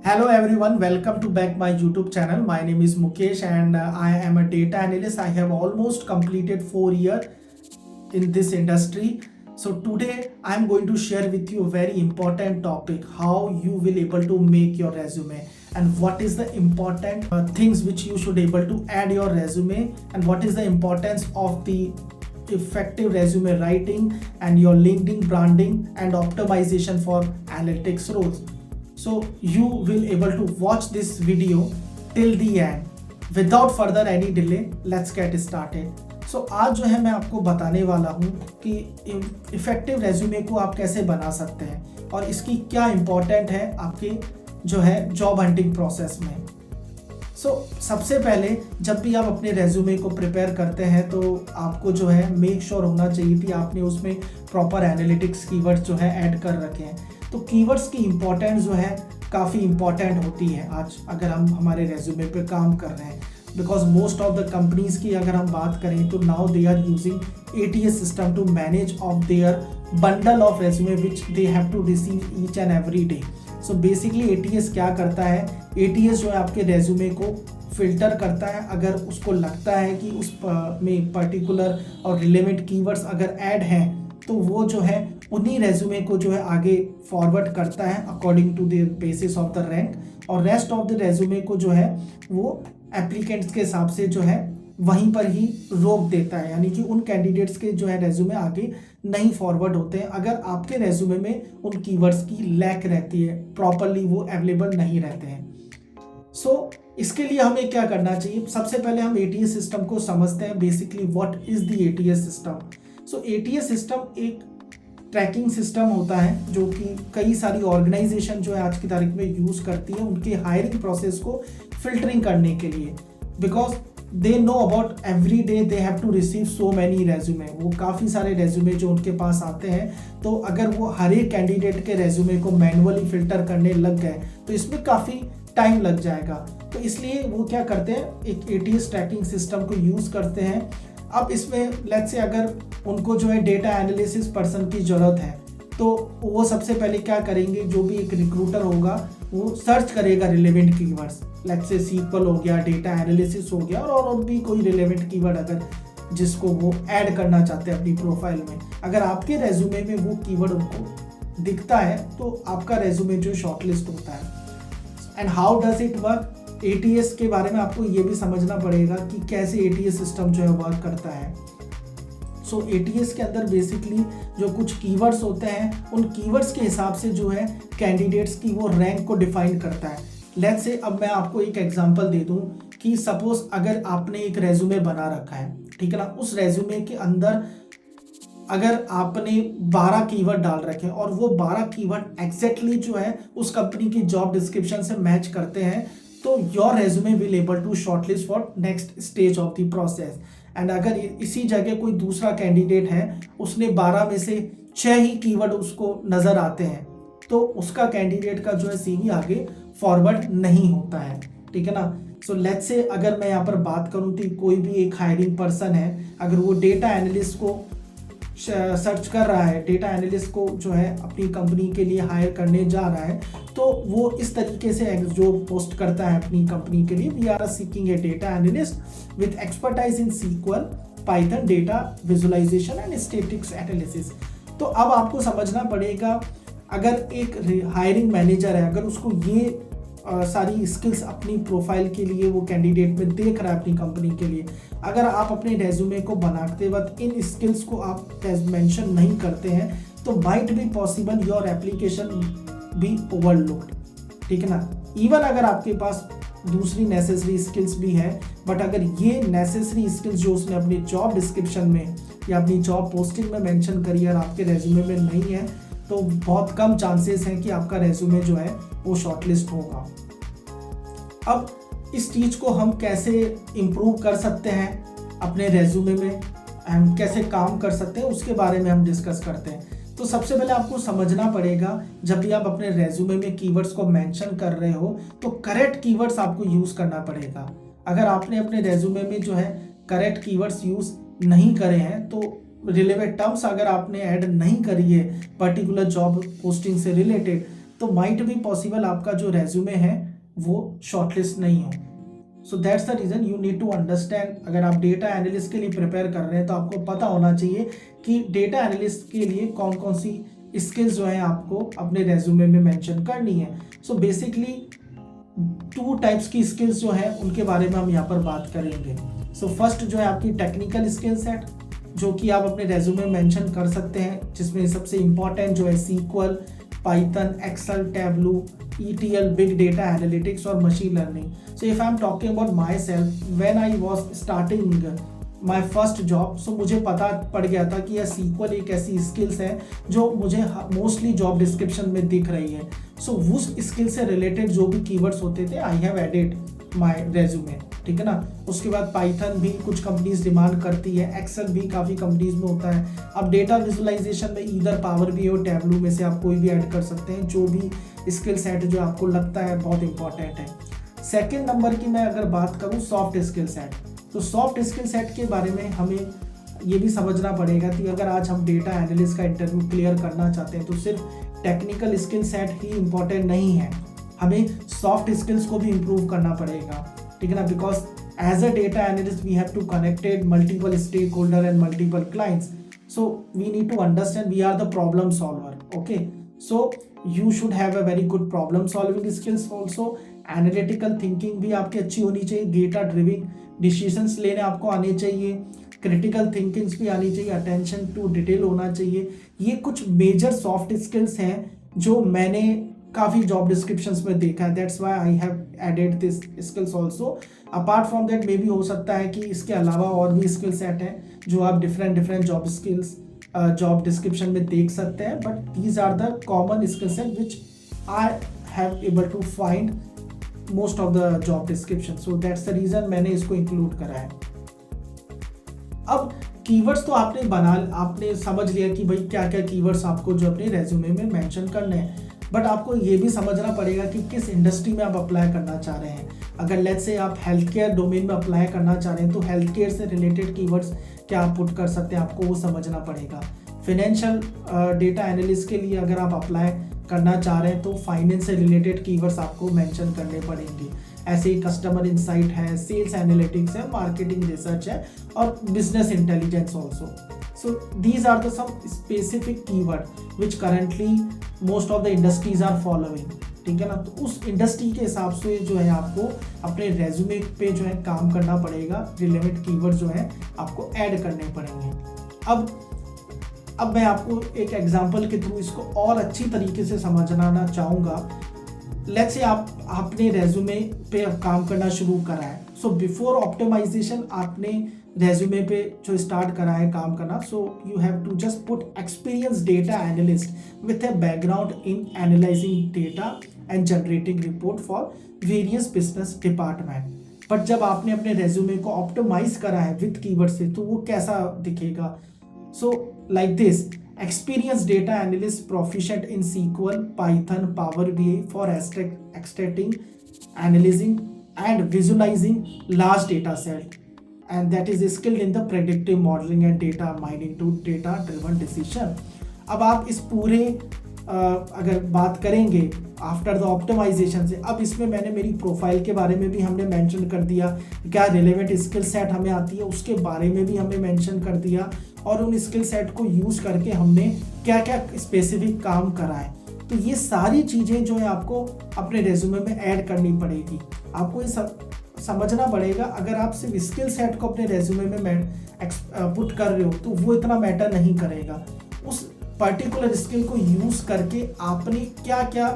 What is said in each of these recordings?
Hello everyone, welcome to back my YouTube channel. My name is Mukesh and I am a data analyst. I have almost completed 4 years in this industry. So today I am going to share with you a very important topic, how you will able to make your resume and what is the important things which you should able to add your resume and what is the importance of the effective resume writing and your LinkedIn branding and optimization for analytics roles. So you will able to watch this video till the end. Without further any delay, let's get started. So आज जो है मैं आपको बताने वाला हूँ कि effective resume को आप कैसे बना सकते हैं और इसकी क्या इम्पोर्टेंट है आपके जो है जॉब हंटिंग प्रोसेस में। सबसे पहले जब भी आप अपने रेज्यूमे को प्रिपेयर करते हैं तो आपको जो है मेक श्योर होना चाहिए कि आपने उसमें प्रॉपर एनालिटिक्स कीवर्ड्स जो है ऐड कर रखे हैं। तो कीवर्ड्स की इम्पोर्टेंस जो है काफ़ी इम्पोर्टेंट होती है आज अगर हम हमारे रेज्यूमे पे काम कर रहे हैं, because most of the companies की अगर हम बात करें तो now they are using ATS system to manage of their bundle of resume which they have to receive each and every day. So basically ATS क्या करता है, एटीएस जो है आपके रेज्यूमे को फिल्टर करता है। अगर उसको लगता है कि उस में पर्टिकुलर और रिलेवेंट कीवर्ड्स अगर ऐड हैं तो वो जो है उन्हीं रेज्यूमे को जो है आगे फॉरवर्ड करता है according to the basis of the rank, और रेस्ट ऑफ द रेज्यूमे को जो है वो एप्लीकेंट्स के हिसाब से जो है वहीं पर ही रोक देता है, यानी कि उन कैंडिडेट्स के जो है रेज्यूमे आगे नहीं फॉरवर्ड होते हैं अगर आपके रेज्यूमे में उन कीवर्ड्स की लैक रहती है, प्रॉपरली वो अवेलेबल नहीं रहते हैं। इसके लिए हमें क्या करना चाहिए, सबसे पहले हम एटीएस सिस्टम को समझते हैं। Basically what is the ATS system. ATS system एक ट्रैकिंग सिस्टम होता है जो कि कई सारी ऑर्गेनाइजेशन जो है आज की तारीख में यूज करती है उनके हायरिंग प्रोसेस को फिल्टरिंग करने के लिए, because they know about every day they have to receive so many resume. वो काफ़ी सारे रेज्यूमे जो उनके पास आते हैं, तो अगर वो हर एक कैंडिडेट के रेज्यूमे को मैनुअली फिल्टर करने लग गए तो इसमें काफ़ी टाइम लग जाएगा। तो इसलिए वो क्या करते हैं, एक एटीएस ट्रैकिंग सिस्टम को यूज़ करते हैं। अब इसमें लेट्स से अगर उनको जो है डेटा एनालिसिस पर्सन की ज़रूरत है तो वो सबसे पहले क्या करेंगे, जो भी एक रिक्रूटर होगा वो सर्च करेगा relevant keywords, let's say SQL हो गया, डेटा एनालिसिस हो गया और भी कोई रिलेवेंट कीवर्ड अगर जिसको वो ऐड करना चाहते हैं अपनी प्रोफाइल में। अगर आपके रेज्यूमे में वो कीवर्ड उनको दिखता है तो आपका रेज्यूमे जो शॉर्टलिस्ट होता है। And how does it work, ATS के बारे में आपको ये भी समझना पड़ेगा कि कैसे एटीएस सिस्टम जो है वर्क करता है। एटीएस के अंदर बेसिकली जो कुछ कीवर्ड्स होते हैं उन कीवर्ड्स के हिसाब से जो है कैंडिडेट्स की वो रैंक को डिफाइन करता है। लेट्स से अब मैं आपको एक एग्जांपल दे दूं कि सपोज अगर आपने एक रेज्यूमे बना रखा है, ठीक है ना, उस रेज्यूमे के अंदर अगर आपने 12 कीवर्ड डाल रखे हैं और वो 12 कीवर्ड एग्जैक्टली जो है उस कंपनी की जॉब डिस्क्रिप्शन से मैच करते हैं, तो your resume will able to shortlist for next stage of the process. And अगर इसी जगह कोई दूसरा कैंडिडेट है, उसने 12 में से 6 ही कीवर्ड उसको नज़र आते हैं, तो उसका कैंडिडेट का जो है सीवी आगे फॉरवर्ड नहीं होता है, ठीक है ना। लेट्स से अगर मैं यहाँ पर बात करूँ तो कोई भी एक हायरिंग पर्सन है, अगर वो डेटा एनालिस्ट को सर्च कर रहा है, डेटा एनालिस्ट को जो है अपनी कंपनी के लिए हायर करने जा रहा है, तो वो इस तरीके से जो पोस्ट करता है अपनी कंपनी के लिए, we are seeking a data analyst with expertise in SQL, Python, data visualisation and statistics analysis. तो अब आपको समझना पड़ेगा, अगर एक हायरिंग मैनेजर है, अगर उसको ये सारी स्किल्स अपनी प्रोफाइल के लिए वो कैंडिडेट में देख रहा है अपनी कंपनी के लिए, अगर आप अपने रेज्यूमे को बनाते वक्त इन स्किल्स को आप मेंशन नहीं करते हैं तो might be possible your application be overlooked, ठीक है ना। इवन अगर आपके पास दूसरी नेसेसरी स्किल्स भी हैं, बट अगर ये नेसेसरी स्किल्स जो उसने अपनी जॉब डिस्क्रिप्शन में या अपनी जॉब पोस्टिंग में मेंशन करी है और आपके रेज्यूमे में नहीं है, तो बहुत कम चांसेस हैं कि आपका रेज्यूमे जो है वो शॉर्टलिस्ट होगा। अब इस चीज़ को हम कैसे इम्प्रूव कर सकते हैं अपने रेज्यूमे में, हम कैसे काम कर सकते हैं उसके बारे में हम डिस्कस करते हैं। तो सबसे पहले आपको समझना पड़ेगा, जब भी आप अपने रेज्यूमे में कीवर्ड्स को मेंशन कर रहे हो तो करेक्ट कीवर्ड्स आपको यूज़ करना पड़ेगा। अगर आपने अपने रेज्यूमे में जो है करेक्ट कीवर्ड्स यूज़ नहीं करे हैं, तो रिलेवेंट टर्म्स अगर आपने ऐड नहीं करी है पर्टिकुलर जॉब पोस्टिंग से रिलेटेड, तो माइट भी पॉसिबल आपका जो रेज्यूमे है वो शॉर्टलिस्ट नहीं हो। So that's the reason you need to understand. अगर आप डेटा एनालिस्ट के लिए प्रिपेयर कर रहे हैं तो आपको पता होना चाहिए कि डेटा एनालिस्ट के लिए कौन कौन सी स्किल्स जो है आपको अपने रेज्यूमे में मेंशन करनी है। सो बेसिकली 2 टाइप्स की स्किल्स जो है उनके बारे में हम यहाँ पर बात करेंगे। सो फर्स्ट जो है आपकी टेक्निकल स्किल सेट, जो कि आप अपने रेज्यूमे मेंशन कर सकते हैं, जिसमें सबसे इम्पॉर्टेंट जो है SQL, Python, Excel, Tableau, ETL, big data analytics और machine learning. So if I am talking about myself, when I was starting my first job, so मुझे पता पड़ गया था कि यह सीक्वल एक ऐसी स्किल्स है जो मुझे मोस्टली जॉब डिस्क्रिप्शन में दिख रही है। सो उस स्किल से रिलेटेड जो भी कीवर्ड्स होते थे I have added my resume, ठीक है ना। उसके बाद पाइथन भी कुछ कंपनीज डिमांड करती है, एक्सेल भी काफ़ी कंपनीज में होता है। अब डेटा विजुअलाइजेशन में ईदर पावर BI और टैबलू में से आप कोई भी ऐड कर सकते हैं, जो भी स्किल सेट जो आपको लगता है बहुत इंपॉर्टेंट है। सेकेंड नंबर की मैं अगर बात करूँ सॉफ्ट स्किल सेट, तो सॉफ्ट स्किल सेट के बारे में हमें ये भी समझना पड़ेगा कि अगर आज हम डेटा एनालिस्ट का इंटरव्यू क्लियर करना चाहते हैं तो सिर्फ टेक्निकल स्किल सेट ही इम्पॉर्टेंट नहीं है, हमें सॉफ्ट स्किल्स को भी इम्प्रूव करना पड़ेगा, ठीक है ना। Because as a data analyst we have to connected multiple stake holder and multiple clients, so we need to understand we are the problem solver. Okay, so you should have a very good problem solving skills also. Analytical thinking भी आपकी अच्छी होनी चाहिए, data ड्रिविंग decisions लेने आपको आने चाहिए, critical thinkings भी आनी चाहिए, अटेंशन टू डिटेल होना चाहिए। ये कुछ मेजर सॉफ्ट स्किल्स हैं जो मैंने काफ़ी जॉब डिस्क्रिप्शंस में देखा है, that's why I have added this skills also. Apart from that मे भी हो सकता है कि इसके अलावा और भी स्किल सेट हैं जो आप different job skills job description में देख सकते हैं, but these are the common skill set which I have able to find most of the job description, so that's the reason मैंने इसको इंक्लूड करा है। अब कीवर्ड्स तो आपने समझ लिया कि भाई क्या क्या कीवर्ड्स आपको जो अपने रेज्यूमे में मेंशन करने हैं, बट आपको ये भी समझना पड़ेगा कि किस इंडस्ट्री में आप अप्लाई करना चाह रहे हैं। अगर लेट्स से आप हेल्थ केयर डोमेन में अप्लाई करना चाह रहे हैं तो हेल्थ केयर से रिलेटेड कीवर्ड्स क्या आप पुट कर सकते हैं, आपको वो समझना पड़ेगा। फाइनेंशियल डेटा एनालिस्ट के लिए अगर आप अप्लाई करना चाह रहे हैं तो फाइनेंस से रिलेटेड कीवर्ड्स आपको मेंशन करने पड़ेंगे। ऐसे ही कस्टमर इंसाइट है, सेल्स एनालिटिक्स है, मार्केटिंग रिसर्च है और business intelligence also. So these are the some specific keyword which currently most of the industries are following, ठीक है ना। तो उस इंडस्ट्री के हिसाब से जो है आपको अपने रेज्यूमे पे जो है काम करना पड़ेगा, रिलेवेंट कीवर्ड जो है आपको ऐड करने पड़ेंगे। अब मैं आपको एक एग्जांपल के थ्रू इसको और अच्छी तरीके से समझना चाहूँगा। लेट्स से आपने रेज्यूमे पे काम करना शुरू करा है, सो बिफोर ऑप्टिमाइजेशन आपने रेज्यूमे पे जो स्टार्ट करा है काम करना, so you have to just put experience data analyst with a background in analysing data and generating report for various business department. But जब आपने अपने रेज्यूमे को ऑप्टिमाइज करा है विथ कीवर्ड से तो वो कैसा दिखेगा? सो like this: experienced data analyst proficient in SQL, Python, Power BI for extracting, analyzing and visualizing large data set, and that is skilled in the predictive modeling and data mining to data driven decision। अब आप इस पूरे अगर बात करेंगे after the optimisation से, अब इसमें मैंने मेरी प्रोफाइल के बारे में भी हमने मेंशन कर दिया, क्या रिलेवेंट स्किल सेट हमें आती है उसके बारे में भी हमने मेंशन कर दिया, और उन स्किल सेट को यूज़ करके हमने क्या क्या स्पेसिफिक काम करा है। तो ये सारी चीज़ें जो है आपको अपने रेज्यूमे में ऐड करनी पड़ेगी। आपको ये समझना पड़ेगा, अगर आप सिर्फ स्किल सेट को अपने रेज्यूमे में पुट कर रहे हो तो वो इतना मैटर नहीं करेगा। उस पर्टिकुलर स्किल को यूज़ करके आपने क्या क्या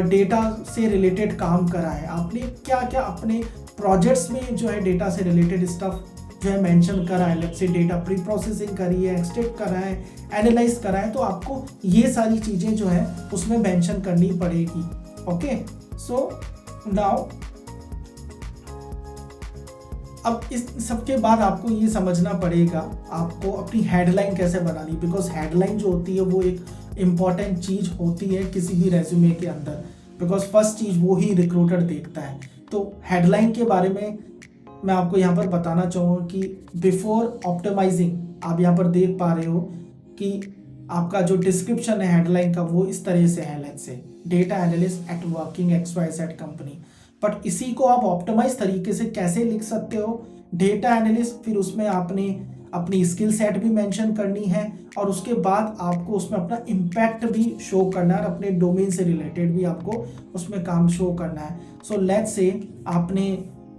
डेटा से रिलेटेड काम करा है, आपने क्या क्या अपने प्रोजेक्ट्स में जो है डेटा से रिलेटेड स्टफ जो है मेंशन करा है, let's say data pre processing करी है, एक्सट्रैक्ट करा है, एनालाइज करा है, तो आपको ये सारी चीज़ें जो है उसमें मेंशन करनी पड़ेगी। ओके, सो नाउ अब इस सब के बाद आपको ये समझना पड़ेगा आपको अपनी हेडलाइन कैसे बनानी, बिकॉज हेडलाइन जो होती है वो एक इम्पॉर्टेंट चीज़ होती है किसी भी रेज्यूमे के अंदर, बिकॉज फर्स्ट चीज़ वो ही रिक्रूटर देखता है। तो हेडलाइन के बारे में मैं आपको यहाँ पर बताना चाहूँगा कि बिफोर ऑप्टिमाइजिंग आप यहाँ पर देख पा रहे हो कि आपका जो डिस्क्रिप्शन है हेडलाइन का वो इस तरह से है। Let's say data analyst eight working XYZ company. But इसी को आप ऑप्टिमाइज तरीके से कैसे लिख सकते हो, डेटा एनालिस्ट, फिर उसमें आपने अपनी स्किल सेट भी मेंशन करनी है और उसके बाद आपको उसमें अपना इम्पैक्ट भी शो करना है और अपने डोमेन से रिलेटेड भी आपको उसमें काम शो करना है। सो लेट्स से आपने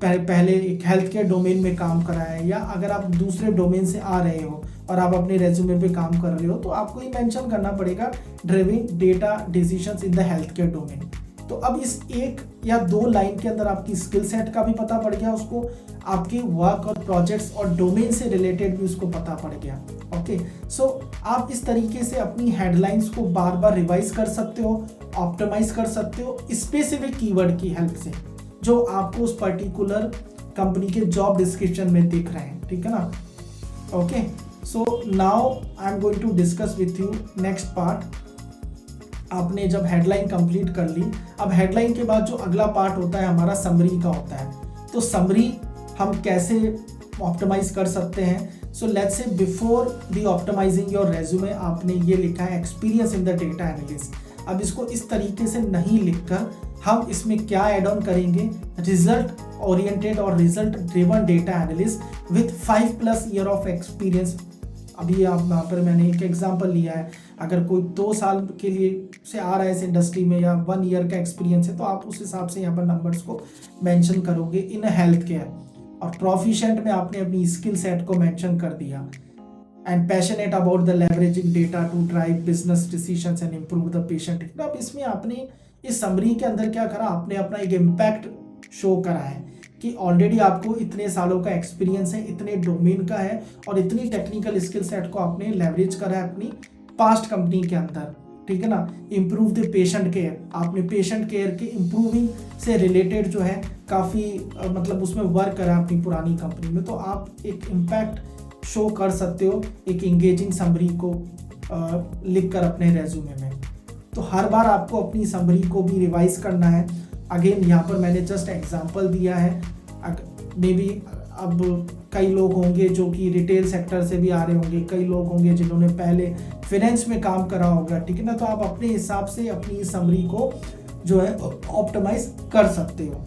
पहले एक हेल्थ केयर डोमेन में काम करा है, या अगर आप दूसरे डोमेन से आ रहे हो और आप अपने रेज्यूमे पे काम कर रहे हो, तो आपको ये मेंशन करना पड़ेगा driving data decisions in the health care domain. तो अब इस एक या दो लाइन के अंदर आपकी स्किल सेट का भी पता पड़ गया उसको, आपके वर्क और प्रोजेक्ट्स और डोमेन से रिलेटेड भी उसको पता पड़ गया। ओके, सो आप इस तरीके से अपनी हेडलाइंस को बार बार रिवाइज कर सकते हो, ऑप्टिमाइज कर सकते हो स्पेसिफिक कीवर्ड की हेल्प से जो आपको उस पर्टिकुलर कंपनी के जॉब डिस्क्रिप्शन में दिख रहे हैं। ठीक है ना? Okay, so now I am going to discuss with you next part. आपने जब हेडलाइन कंप्लीट कर ली, अब हेडलाइन के बाद जो अगला पार्ट होता है हमारा समरी का होता है। तो समरी हम कैसे ऑप्टिमाइज कर सकते हैं? So let's say before the optimising your resume आपने ये लिखा है experience in the data analyst. अब इसको इस तरीके से नहीं लिखकर हम इसमें क्या एड ऑन करेंगे, रिजल्ट ओरिएंटेड और result driven data analyst with 5+ year of experience. अभी आप यहाँ पर मैंने एक एग्जांपल लिया है, अगर कोई 2 साल के लिए से आ रहा है इस इंडस्ट्री में या 1 ईयर का एक्सपीरियंस है, तो आप उस हिसाब से यहाँ पर नंबर्स को मेंशन करोगे इन हेल्थ केयर। और प्रोफिशिएंट में आपने अपनी स्किल सेट को मेंशन कर दिया, and passionate about the leveraging data to drive business decisions and improve the patient. अब इसमें आपने इस समरी के अंदर क्या करा, आपने अपना एक इम्पैक्ट शो करा है कि ऑलरेडी आपको इतने सालों का एक्सपीरियंस है, इतने डोमेन का है और इतनी टेक्निकल स्किल सेट को आपने लेवरेज करा है अपनी पास्ट कंपनी के अंदर। ठीक है ना? इम्प्रूव द पेशेंट केयर, आपने पेशेंट केयर के इम्प्रूविंग से रिलेटेड जो है काफ़ी मतलब उसमें वर्क करा अपनी पुरानी कंपनी में। तो आप एक इम्पैक्ट शो कर सकते हो एक इंगेजिंग समरी को लिख कर अपने रेज्यूमे में। तो हर बार आपको अपनी समरी को भी रिवाइज करना है। अगेन यहाँ पर मैंने जस्ट एग्जांपल दिया है, मे बी अब कई लोग होंगे जो कि रिटेल सेक्टर से भी आ रहे होंगे, कई लोग होंगे जिन्होंने पहले फाइनेंस में काम करा होगा। ठीक है ना? तो आप अपने हिसाब से अपनी समरी को जो है ऑप्टिमाइज कर सकते हो,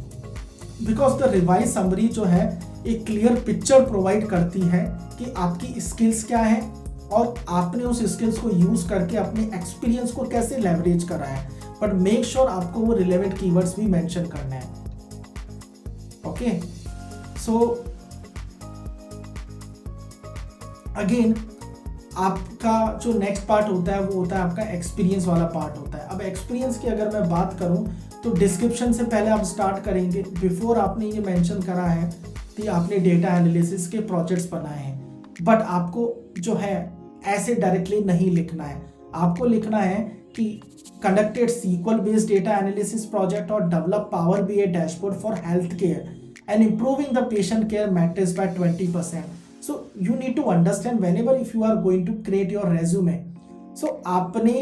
बिकॉज द रिवाइज समरी जो है एक क्लियर पिक्चर प्रोवाइड करती है कि आपकी स्किल्स क्या है और आपने उस स्किल्स को यूज करके अपने एक्सपीरियंस को कैसे लेवरेज करा है। बट मेक श्योर आपको वो रिलेवेंट कीवर्ड्स भी मेंशन करना है। ओके, सो अगेन आपका जो नेक्स्ट पार्ट होता है वो होता है आपका एक्सपीरियंस वाला पार्ट होता है। अब एक्सपीरियंस की अगर मैं बात करूं तो डिस्क्रिप्शन से पहले आप स्टार्ट करेंगे। बिफोर आपने ये मेंशन करा है कि आपने डेटा एनालिसिस के प्रोजेक्ट्स बनाए हैं, बट आपको जो है ऐसे डायरेक्टली नहीं लिखना है। आपको लिखना है कि conducted SQL based data analysis project और develop power BI dashboard for health care and improving the patient care matters by 20%. So you need to understand whenever if you are going to create your resume, so आपने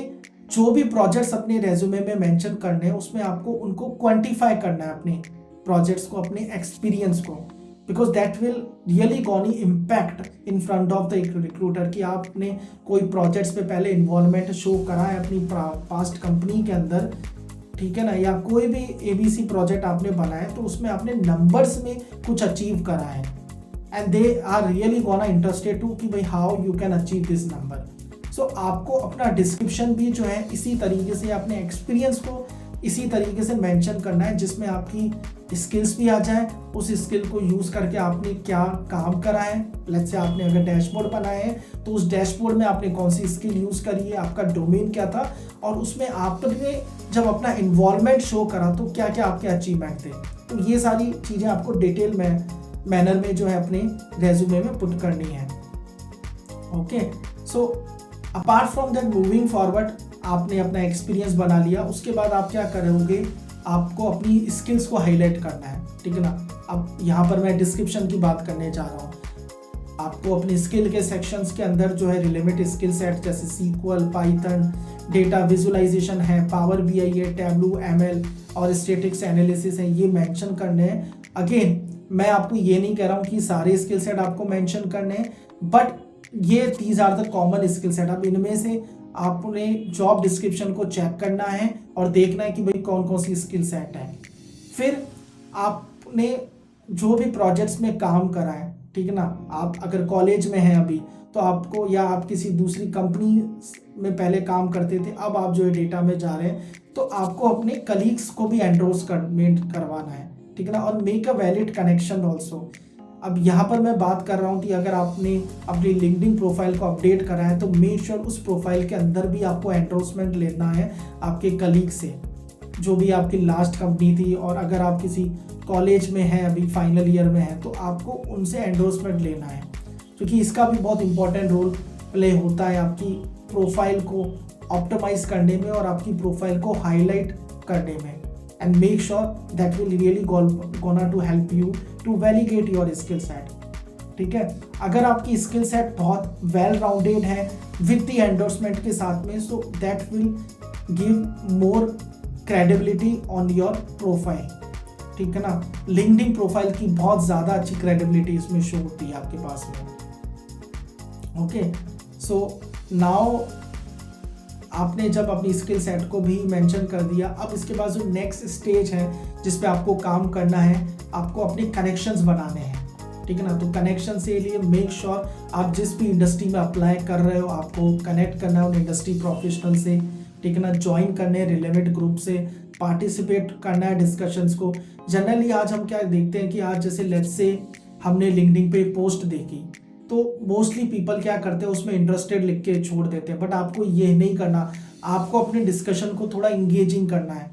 जो भी projects अपने resume में mention करने हैं उसमें आपको उनको क्वांटिफाई करना है, अपने प्रोजेक्ट्स को, अपने एक्सपीरियंस को, बिकॉज दैट विल रियली गोनी impact in front of the recruiter कि आपने कोई प्रोजेक्ट्स पे पहले इन्वॉल्वमेंट शो करा है अपनी पास्ट कंपनी के अंदर। ठीक है ना? या कोई भी ABC प्रोजेक्ट आपने बनाया तो उसमें आपने नंबर्स में कुछ अचीव करा है, and they are really gonna interested to कि भाई how you can achieve this number. So आपको अपना डिस्क्रिप्शन भी जो है इसी तरीके से, अपने एक्सपीरियंस को इसी तरीके से मेंशन करना है जिसमें आपकी स्किल्स भी आ जाए, उस स्किल को यूज करके आपने क्या काम करा है। लेट्स से आपने अगर डैशबोर्ड बनाए हैं तो उस डैशबोर्ड में आपने कौन सी स्किल यूज करी है, आपका डोमेन क्या था और उसमें आपने जब अपना इन्वॉल्वमेंट शो करा तो क्या क्या आपके अचीवमेंट थे। तो ये सारी चीज़ें आपको डिटेल में मैनर में जो है अपने रेज्यूमे में पुट करनी है। Okay, so apart from that moving forward आपने अपना एक्सपीरियंस बना लिया, उसके बाद आप क्या करोगे, आपको अपनी स्किल्स को हाईलाइट करना है। ठीक है ना? अब यहाँ पर मैं डिस्क्रिप्शन की बात करने जा रहा हूँ। आपको अपनी स्किल के सेक्शंस के अंदर जो है रिलेवेंट स्किल सेट जैसे SQL, पाइथन, डेटा विजुअलाइजेशन है, पावर BI है, टैब्लू, ML और स्टैटिक्स एनालिसिस है, ये मेंशन करने हैं। अगेन मैं आपको ये नहीं कह रहा हूँ कि सारे स्किल सेट आपको मेंशन करने हैं, बट ये these are the common skill set. अब इनमें से आपने जॉब डिस्क्रिप्शन को चेक करना है और देखना है कि भाई कौन कौन सी स्किल सेट है। फिर आपने जो भी प्रोजेक्ट्स में काम करा है, ठीक है ना, आप अगर कॉलेज में हैं अभी तो आपको, या आप किसी दूसरी कंपनी में पहले काम करते थे, अब आप जो है डेटा में जा रहे हैं, तो आपको अपने कलीग्स को भी एंडोर्समेंट करवाना है, ठीक है ना, और make a valid connection also. अब यहाँ पर मैं बात कर रहा हूँ कि अगर आपने अपनी लिंक्डइन प्रोफाइल को अपडेट करा है तो मेक श्योर उस प्रोफाइल के अंदर भी आपको एंडोर्समेंट लेना है आपके कलीग से, जो भी आपकी लास्ट कंपनी थी। और अगर आप किसी कॉलेज में हैं, अभी फाइनल ईयर में हैं, तो आपको उनसे एंडोर्समेंट लेना है, क्योंकि इसका भी बहुत इंपॉर्टेंट रोल प्ले होता है आपकी प्रोफाइल को ऑप्टिमाइज करने में और आपकी प्रोफाइल को हाईलाइट करने में। And make sure that will really gonna to help you to validate your skill set, ठीक है। अगर आपकी स्किल सेट बहुत वेल राउंडेड है विद द एंडोर्समेंट के साथ में, so that will give more credibility on your profile, ठीक है ना। लिंक्डइन प्रोफाइल की बहुत ज़्यादा अच्छी क्रेडिबिलिटी इसमें शो होती है आपके पास में। ओके, सो नाउ आपने जब अपनी स्किल सेट को भी मेंशन कर दिया, अब इसके बाद जो नेक्स्ट स्टेज है जिस पे आपको काम करना है, आपको अपने कनेक्शंस बनाने हैं, ठीक है ना। तो कनेक्शन से लिए मेक श्योर आप जिस भी इंडस्ट्री में अप्लाई कर रहे हो, आपको कनेक्ट करना है उन इंडस्ट्री प्रोफेशनल से, ठीक है ना, ज्वाइन करने हैं रिलेवेंट ग्रुप से, पार्टिसिपेट करना है डिस्कशंस को। जनरली आज हम क्या देखते हैं कि आज जैसे लेट्स से हमने लिंक्डइन पे पोस्ट देखी, तो मोस्टली पीपल क्या करते हैं, उसमें इंटरेस्टेड लिख के छोड़ देते हैं, बट आपको ये नहीं करना, आपको अपने डिस्कशन को थोड़ा इंगेजिंग करना है,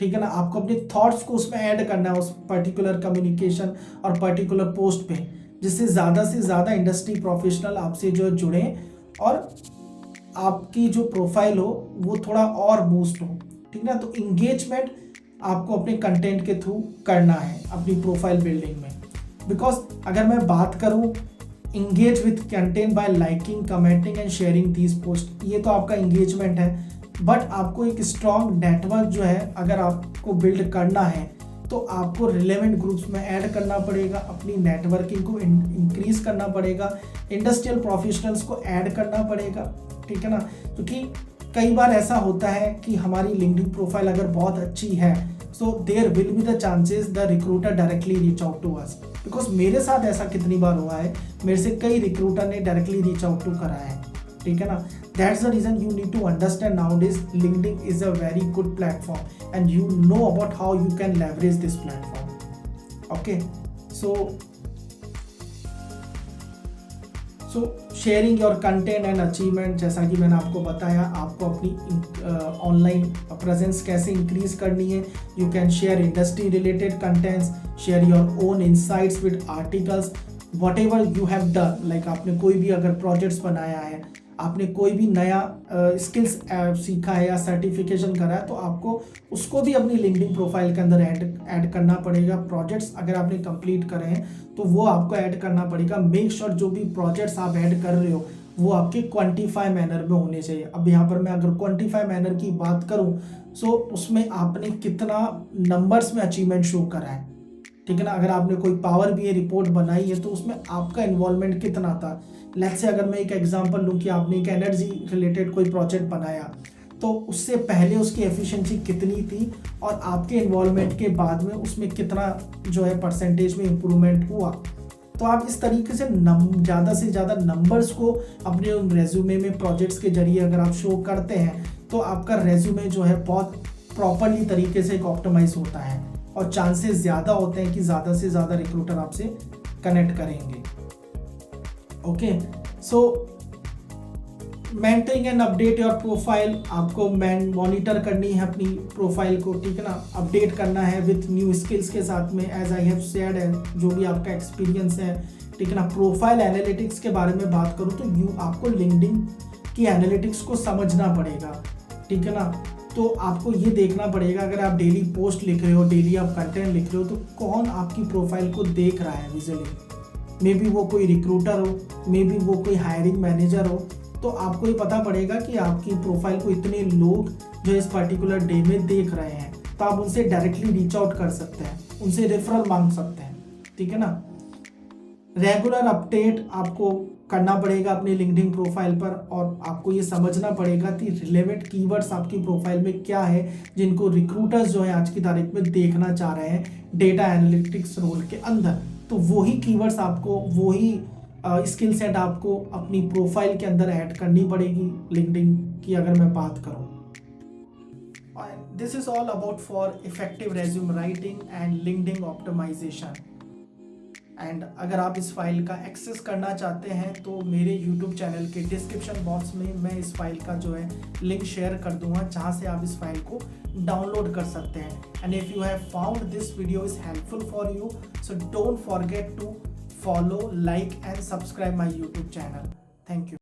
ठीक है ना। आपको अपने थॉट्स को उसमें ऐड करना है उस पर्टिकुलर कम्युनिकेशन और पर्टिकुलर पोस्ट पे, जिससे ज़्यादा से ज़्यादा इंडस्ट्री प्रोफेशनल आपसे जो जुड़ें और आपकी जो प्रोफाइल हो वो थोड़ा और बूस्ट हो, ठीक है ना। तो इंगेजमेंट आपको अपने कंटेंट के थ्रू करना है अपनी प्रोफाइल बिल्डिंग में। बिकॉज अगर मैं बात करूँ engage with content bye liking, commenting and sharing these post, ये तो आपका इंगेजमेंट है, बट आपको एक स्ट्रॉन्ग नेटवर्क जो है अगर आपको बिल्ड करना है तो आपको रिलेवेंट ग्रुप्स में ऐड करना पड़ेगा, अपनी नेटवर्किंग को इंक्रीज करना पड़ेगा, इंडस्ट्रियल प्रोफेशनल्स को ऐड करना पड़ेगा, ठीक है ना। क्योंकि कई बार ऐसा होता है कि हमारी लिंक्डइन प्रोफाइल अगर बहुत अच्छी है, so there will be the chances the recruiter directly reach out to us. Because मेरे साथ ऐसा कितनी बार हुआ है, मेरे से कई रिक्रूटर ने डायरेक्टली रीच आउट टू करा है, ठीक है ना। That's the reason you need to understand nowadays LinkedIn is a very good platform and you know about how you can leverage this platform. Okay, so sharing your content and achievement, जैसा कि मैंने आपको बताया, आपको अपनी online presence कैसे increase करनी है। You can share industry related contents, share your own insights with articles, what ever you have done, like आपने कोई भी अगर प्रोजेक्ट्स बनाया है, आपने कोई भी नया स्किल्स सीखा है या सर्टिफिकेशन करा है, तो आपको उसको भी अपनी लिंक्डइन प्रोफाइल के अंदर ऐड करना पड़ेगा। प्रोजेक्ट्स अगर आपने कंप्लीट करे हैं तो वो आपको ऐड करना पड़ेगा। मेक श्योर जो भी प्रोजेक्ट्स आप ऐड कर रहे हो वो आपके क्वांटिफाई मैनर में होने चाहिए। अब यहाँ पर मैं अगर क्वांटिफाई मैनर की बात करूँ, सो उसमें आपने कितना नंबर्स में अचीवमेंट शो करा है, ठीक है ना। अगर आपने कोई पावर BI रिपोर्ट बनाई है तो उसमें आपका इन्वॉल्वमेंट कितना था। लेट्स से अगर मैं एक एग्जांपल लूँ कि आपने एक एनर्जी रिलेटेड कोई प्रोजेक्ट बनाया, तो उससे पहले उसकी एफिशिएंसी कितनी थी और आपके इन्वॉल्वमेंट के बाद में उसमें कितना जो है परसेंटेज में इम्प्रूवमेंट हुआ। तो आप इस तरीके से ज़्यादा से ज़्यादा नंबर्स को अपने रेज्यूमे में प्रोजेक्ट्स के जरिए अगर आप शो करते हैं तो आपका रेज्यूमे जो है बहुत प्रॉपरली तरीके से ऑप्टिमाइज होता है और चांसेस ज़्यादा होते हैं कि ज़्यादा से ज़्यादा रिक्रूटर आपसे कनेक्ट करेंगे। Okay, so mentoring and update your profile, आपको मॉनिटर करनी है अपनी प्रोफाइल को, ठीक है ना, अपडेट करना है विथ न्यू स्किल्स के साथ में। एज आई हैव सेड है, जो भी आपका एक्सपीरियंस है, ठीक है ना। प्रोफाइल एनालिटिक्स के बारे में बात करूँ तो आपको लिंक्डइन की एनालिटिक्स को समझना पड़ेगा, ठीक है ना। तो आपको ये देखना पड़ेगा, अगर आप डेली पोस्ट लिख रहे हो, डेली आप कंटेंट लिख रहे हो, तो कौन आपकी प्रोफाइल को देख रहा है विजुअली। मे बी वो कोई रिक्रूटर हो, मे बी वो कोई हायरिंग मैनेजर हो, तो आपको ये पता पड़ेगा कि आपकी प्रोफाइल को इतने लोग जो इस पर्टिकुलर डे में देख रहे हैं, तो आप उनसे डायरेक्टली रीच आउट कर सकते हैं, उनसे रेफरल मांग सकते हैं, ठीक है ना। रेगुलर अपडेट आपको करना पड़ेगा अपने लिंक्डइन प्रोफाइल पर, और आपको ये समझना पड़ेगा कि रिलेवेंट कीवर्ड्स आपकी प्रोफाइल में क्या है जिनको रिक्रूटर्स जो है आज की तारीख में देखना चाह रहे हैं डेटा एनालिटिक्स रोल के अंदर। तो वही कीवर्ड्स आपको, वही स्किल सेट आपको अपनी प्रोफाइल के अंदर ऐड करनी पड़ेगी लिंक्डइन की, अगर मैं बात करूँ। This is all about for effective resume writing and LinkedIn optimisation. And अगर आप इस फाइल का एक्सेस करना चाहते हैं तो मेरे यूट्यूब चैनल के डिस्क्रिप्शन बॉक्स में मैं इस फाइल का जो है लिंक शेयर कर दूंगा, जहां से आप इस फाइल को डाउनलोड कर सकते हैं। And if you have found this video is helpful for you, so don't forget to follow, like and subscribe my YouTube channel. Thank you.